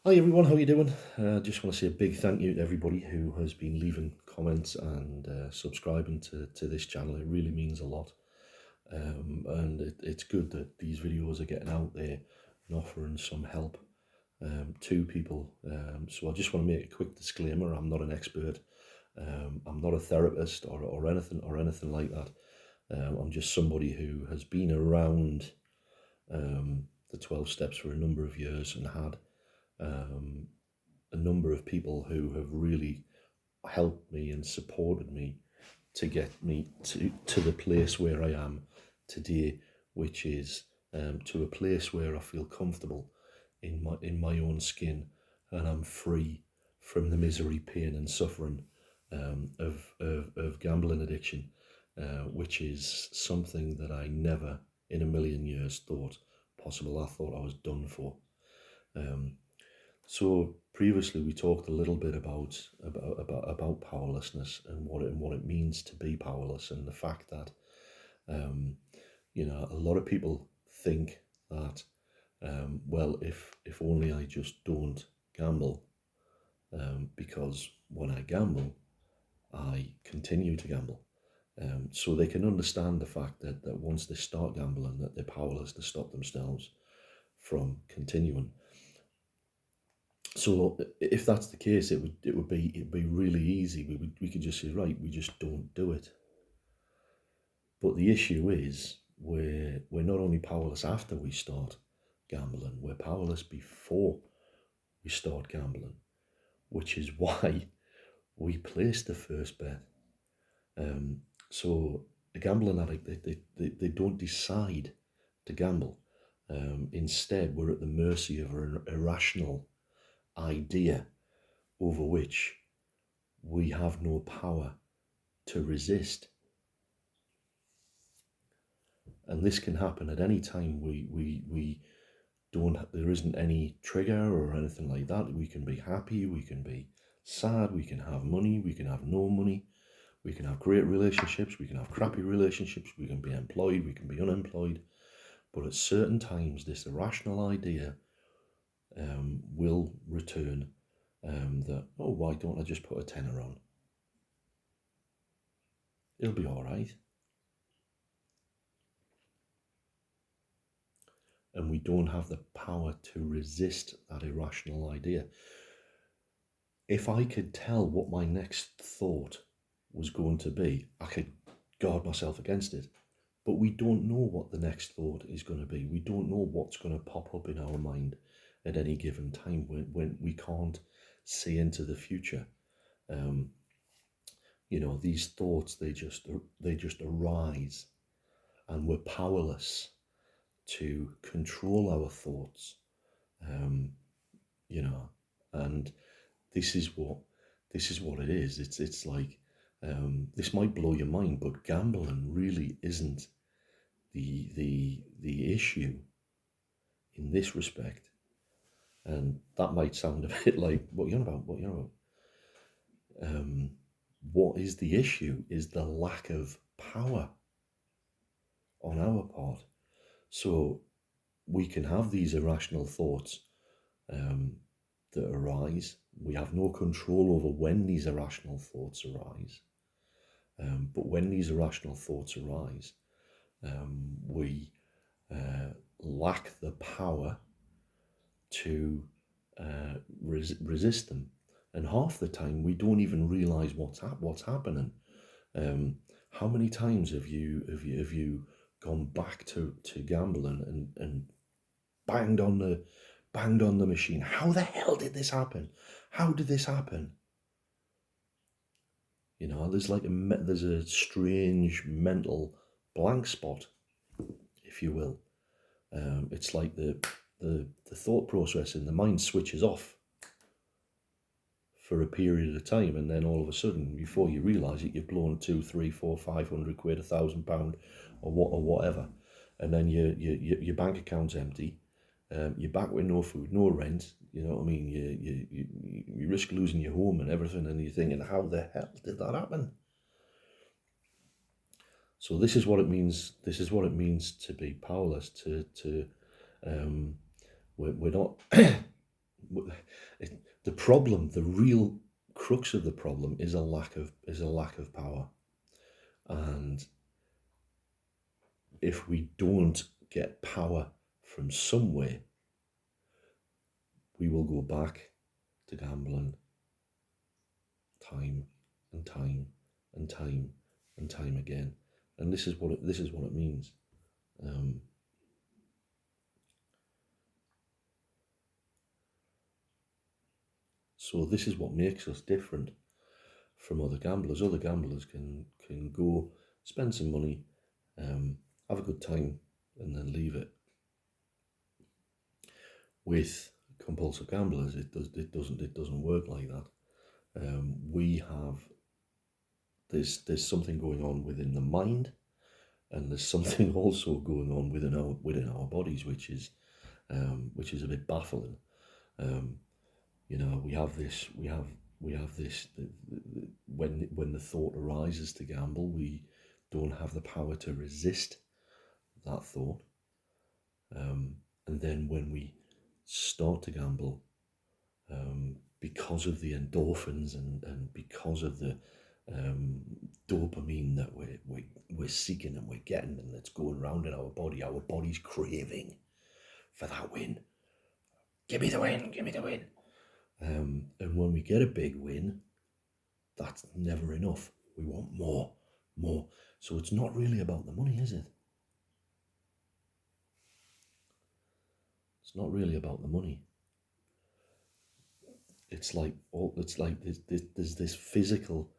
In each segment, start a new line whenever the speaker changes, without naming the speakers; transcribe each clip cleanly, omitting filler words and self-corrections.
Hi everyone, how you doing? Just want to say a big thank you to everybody who has been leaving comments and subscribing to this channel. It really means a lot, and it's good that these videos are getting out there and offering some help to people. So I just want to make a quick disclaimer: I'm not an expert. I'm not a therapist or anything like that. I'm just somebody who has been around the 12 steps for a number of years and had um, a number of people who have really helped me and supported me to get me to the place where I am today, which is to a place where I feel comfortable in my own skin, and I'm free from the misery, pain, and suffering of gambling addiction, which is something that I never in a million years thought possible. I thought I was done for. Um, so previously we talked a little bit about powerlessness and what it means to be powerless, and the fact that um, a lot of people think that well, if only I just don't gamble, because when I gamble I continue to gamble. So they can understand the fact that once they start gambling, that they're powerless to stop themselves from continuing. So if that's the case, it'd be really easy. We could just say, right, we just don't do it. But the issue is we're not only powerless after we start gambling, we're powerless before we start gambling, which is why we place the first bet. So a gambling addict, they don't decide to gamble. Instead, we're at the mercy of an irrational idea over which we have no power to resist. And this can happen at any time. We don't, there isn't any trigger or anything like that. We can be happy, we can be sad, we can have money, we can have no money, we can have great relationships, we can have crappy relationships, we can be employed, we can be unemployed. But at certain times, this irrational idea will return, that, oh, why don't I just put a tenner on? It'll be all right. And we don't have the power to resist that irrational idea. If I could tell what my next thought was going to be, I could guard myself against it. But we don't know what the next thought is going to be. We don't know what's going to pop up in our mind at any given time when we can't see into the future. Um, these thoughts, they just arise, and we're powerless to control our thoughts. Um, you know, and this is what it is. It's like, this might blow your mind, but gambling really isn't the issue in this respect. And that might sound a bit like, what you're on about, what you're on about. What is the issue is the lack of power on our part. So we can have these irrational thoughts um, that arise. We have no control over when these irrational thoughts arise. But when these irrational thoughts arise, we lack the power to resist them. And half the time, we don't even realize what's happening. How many times have you gone back to gambling and banged on the machine? How the hell did this happen? How did this happen? There's a strange mental blank spot, if you will. It's like the thought process in the mind switches off for a period of time, and then all of a sudden, before you realise it, you've blown two, three, four, 500 quid, £1,000, or whatever, and then your bank account's empty. You're back with no food, no rent. You know what I mean? You risk losing your home and everything, and you're thinking, how the hell did that happen? So this is what it means. This is what it means to be powerless. We're not The problem, the real crux of the problem, is a lack of power. And if we don't get power from somewhere, we will go back to gambling time and time and time and time again. And this is what it means. Um, so this is what makes us different from other gamblers. Other gamblers can go spend some money, have a good time, and then leave it. With compulsive gamblers, it doesn't work like that. We have there's something going on within the mind, and there's something also going on within our bodies, which is a bit baffling. Um, we have this. When the thought arises to gamble, we don't have the power to resist that thought. And then when we start to gamble, because of the endorphins and because of the dopamine that we're seeking and we're getting, and that's going around in our body's craving for that win. Give me the win, give me the win. And when we get a big win, that's never enough. We want more, more. So it's not really about the money, is it? It's not really about the money. It's like there's this physical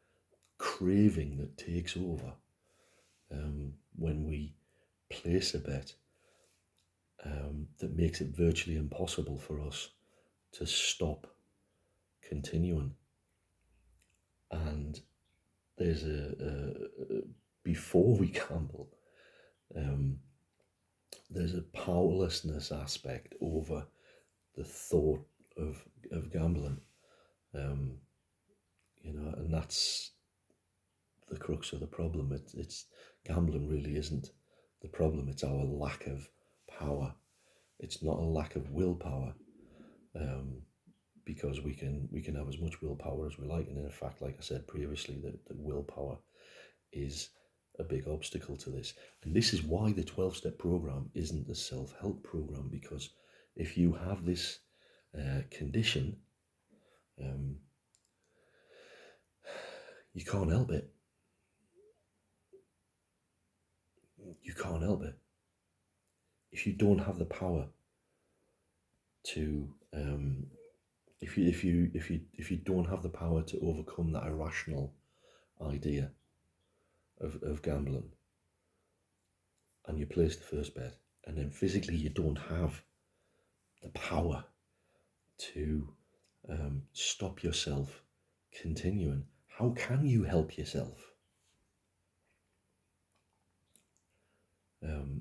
craving that takes over when we place a bet, that makes it virtually impossible for us to stop continuing. And there's before we gamble, um, there's a powerlessness aspect over the thought of gambling, um, and that's the crux of the problem. It's gambling really isn't the problem. It's our lack of power. It's not a lack of willpower, um, because we can have as much willpower as we like. And in fact, like I said previously, that willpower is a big obstacle to this. And this is why the 12-step program isn't a self-help program, because if you have this condition, um, you can't help it. You can't help it. If you don't have the power to, if you don't have the power to overcome that irrational idea of gambling, and you place the first bet, and then physically you don't have the power to stop yourself continuing, how can you help yourself?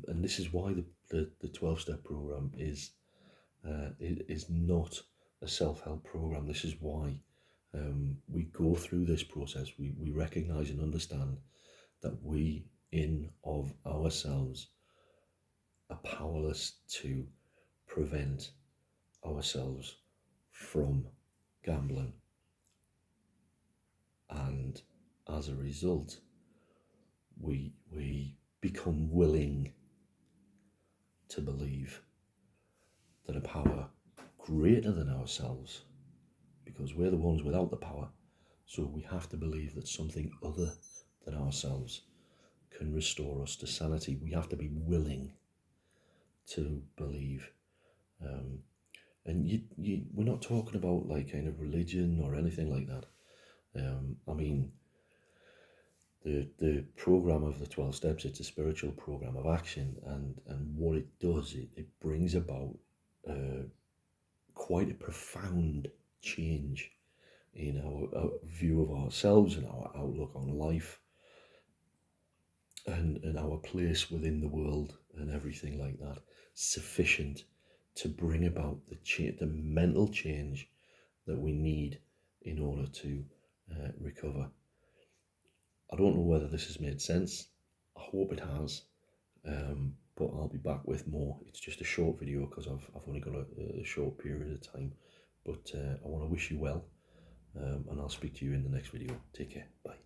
And this is why the 12-step program is not a self-help program. This is why we go through this process. We recognize and understand that we in of ourselves are powerless to prevent ourselves from gambling. And as a result, we become willing to believe that a power greater than ourselves, because we're the ones without the power, so we have to believe that something other than ourselves can restore us to sanity. We have to be willing to believe. And we're not talking about like kind of religion or anything like that. I mean, the program of the 12 steps, it's a spiritual program of action, and what it does, it brings about quite a profound change in our view of ourselves and our outlook on life, and our place within the world and everything like that, sufficient to bring about the mental change that we need in order to recover. I don't know whether this has made sense. I hope it has. But I'll be back with more. It's just a short video because I've only got a short period of time. But I want to wish you well, and I'll speak to you in the next video. Take care. Bye.